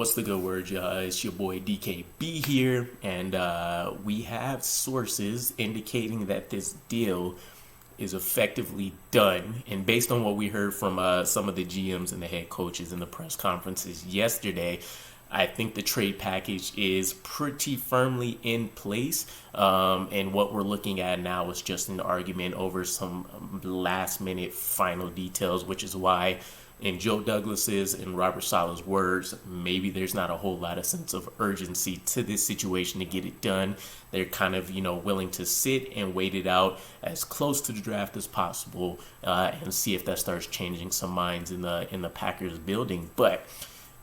What's the good word, y'all? It's your boy DKB here, and we have sources indicating that this deal is effectively done. And based on what we heard from some of the GMs and the head coaches in the press conferences yesterday, I think the trade package is pretty firmly in place. And what we're looking at now is just an argument over some last-minute final details, which is why, in Joe Douglas's and Robert Saleh's words, maybe there's not a whole lot of sense of urgency to this situation to get it done. They're kind of, willing to sit and wait it out as close to the draft as possible and see if that starts changing some minds in the Packers building. But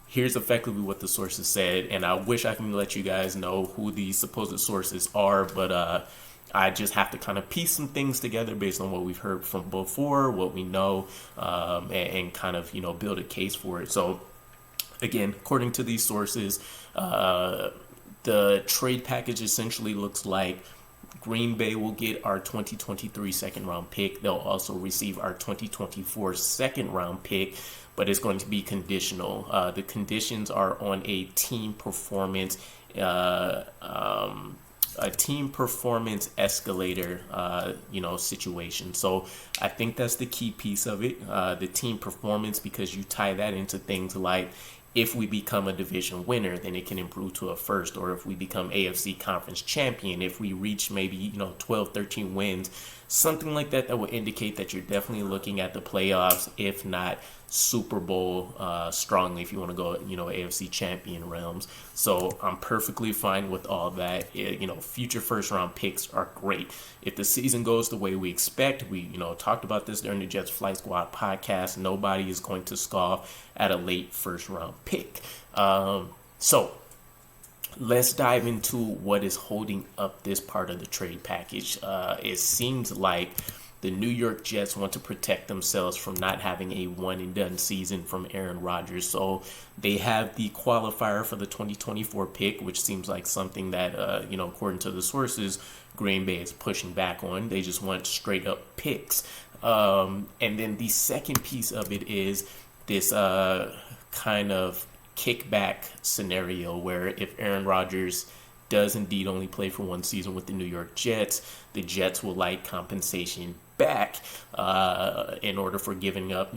here's effectively what the sources said, and I wish I can let you guys know who these supposed sources are, but I just have to kind of piece some things together based on what we've heard from before, what we know, and kind of, build a case for it. So, again, according to these sources, the trade package essentially looks like Green Bay will get our 2023 second-round pick. They'll also receive our 2024 second-round pick, but it's going to be conditional. The conditions are on a team performance escalator, situation. So I think that's the key piece of it, the team performance, because you tie that into things like if we become a division winner, then it can improve to a first, or if we become AFC conference champion, if we reach maybe, 12, 13 wins, something like that, that will indicate that you're definitely looking at the playoffs, if not Super Bowl strongly, if you want to go, AFC champion realms. So I'm perfectly fine with all that. Future first round picks are great. If the season goes the way we expect, we, talked about this during the Jets Flight Squad podcast, nobody is going to scoff at a late first round pick. So let's dive into what is holding up this part of the trade package. It seems like the New York Jets want to protect themselves from not having a one-and-done season from Aaron Rodgers. So they have the qualifier for the 2024 pick, which seems like something that, according to the sources, Green Bay is pushing back on. They just want straight-up picks. And then the second piece of it is this kind of kickback scenario where if Aaron Rodgers does indeed only play for one season with the New York Jets, the Jets will like compensation back in order for giving up,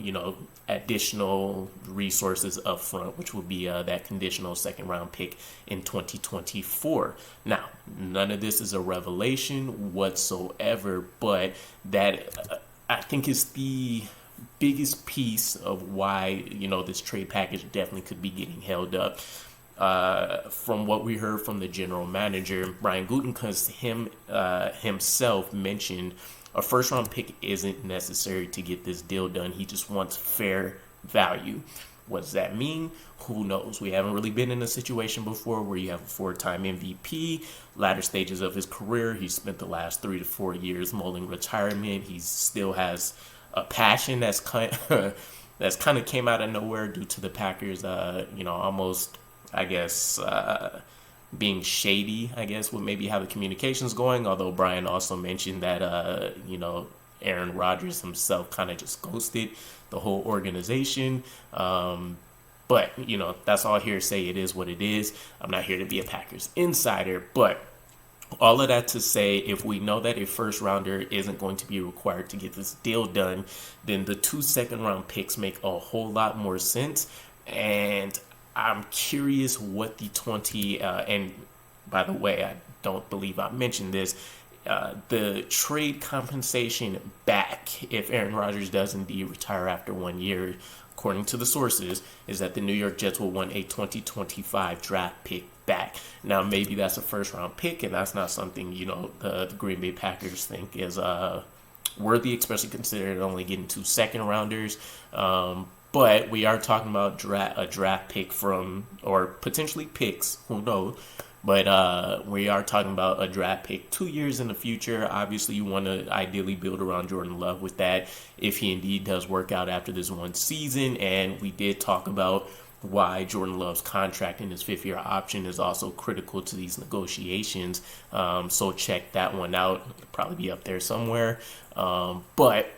additional resources up front, which would be that conditional second round pick in 2024. Now, none of this is a revelation whatsoever, but that I think is the biggest piece of why, this trade package definitely could be getting held up. From what we heard from the general manager, Brian Gutekunst, himself mentioned a first-round pick isn't necessary to get this deal done. He just wants fair value. What does that mean? Who knows? We haven't really been in a situation before where you have a four-time MVP, latter stages of his career. He spent the last 3 to 4 years mulling retirement. He still has a passion that's kind of came out of nowhere due to the Packers, almost, I guess, being shady, I guess, with maybe how the communication's going. Although Brian also mentioned that, Aaron Rodgers himself kind of just ghosted the whole organization. But, that's all hearsay. It is what it is. I'm not here to be a Packers insider, but all of that to say, if we know that a first rounder isn't going to be required to get this deal done, then the 2 second-round picks make a whole lot more sense. And I'm curious what the 20, and by the way, I don't believe I mentioned this, the trade compensation back if Aaron Rodgers does indeed retire after 1 year, according to the sources, is that the New York Jets will want a 2025 draft pick back. Now, maybe that's a first-round pick, and that's not something, the Green Bay Packers think is worthy, especially considering only getting 2 second-rounders. But we are talking about a draft pick or potentially picks, who knows. But we are talking about a draft pick 2 years in the future. Obviously, you want to ideally build around Jordan Love with that if he indeed does work out after this one season. And we did talk about why Jordan Love's contract in his 5th-year option is also critical to these negotiations. So check that one out. It'll probably be up there somewhere. But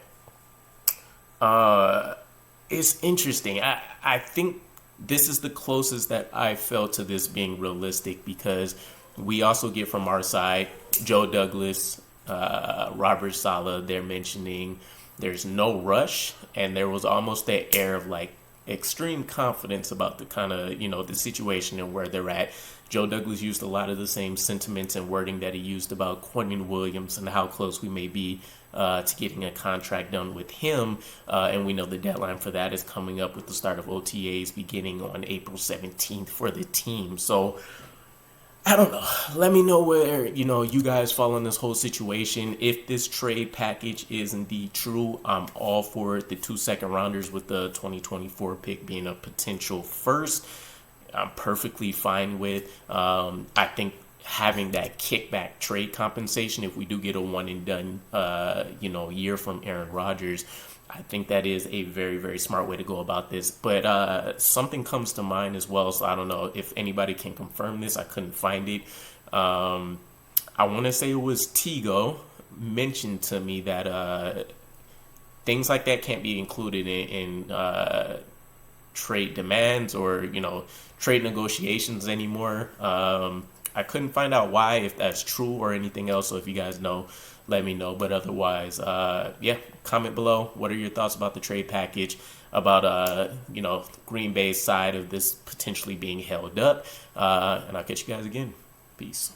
it's interesting. I think this is the closest that I felt to this being realistic, because we also get from our side Joe Douglas, Robert Saleh. They're mentioning there's no rush, and there was almost that air of like extreme confidence about the kind of, the situation and where they're at. Joe Douglas used a lot of the same sentiments and wording that he used about Quentin Williams and how close we may be to getting a contract done with him. And we know the deadline for that is coming up with the start of OTAs beginning on April 17th for the team. So I don't know. Let me know where, you guys fall in this whole situation. If this trade package is indeed true, I'm all for it. The 2 second rounders with the 2024 pick being a potential first, I'm perfectly fine with. I think having that kickback trade compensation, if we do get a one and done, year from Aaron Rodgers, I think that is a very, very smart way to go about this. But something comes to mind as well, so I don't know if anybody can confirm this. I couldn't find it. I want to say it was Tigo mentioned to me that things like that can't be included in trade demands or, trade negotiations anymore. I couldn't find out why, if that's true or anything else. So if you guys know, let me know. But otherwise, comment below. What are your thoughts about the trade package, about, Green Bay's side of this potentially being held up? And I'll catch you guys again. Peace.